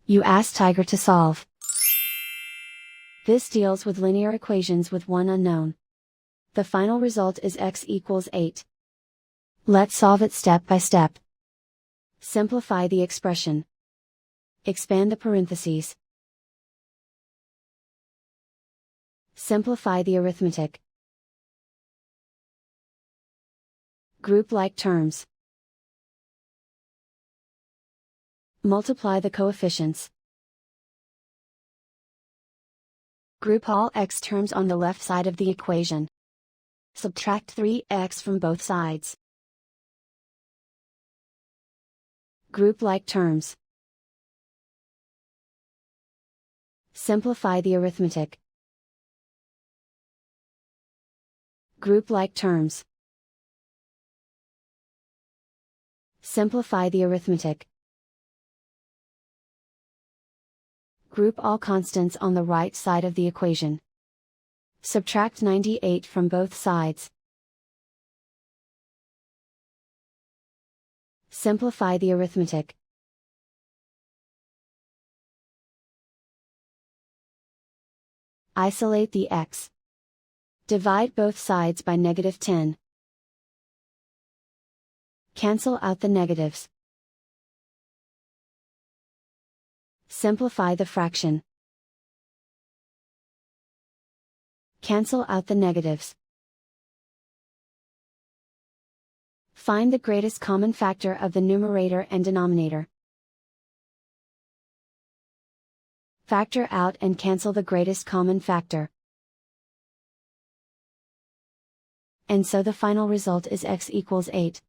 You ask Tiger to solve. This deals with linear equations with one unknown. The final result is x equals 8. Let's solve it step by step. Simplify the expression. Expand the parentheses. Simplify the arithmetic. Group like terms. Multiply the coefficients. Group all x terms on the left side of the equation. Subtract 3x from both sides. Group like terms. Simplify the arithmetic. Group like terms. Simplify the arithmetic. Group all constants on the right side of the equation. Subtract 98 from both sides. Simplify the arithmetic. Isolate the x. Divide both sides by -10. Cancel out the negatives. Simplify the fraction. Cancel out the negatives. Find the greatest common factor of the numerator and denominator. Factor out and cancel the greatest common factor. And so the final result is x equals 8.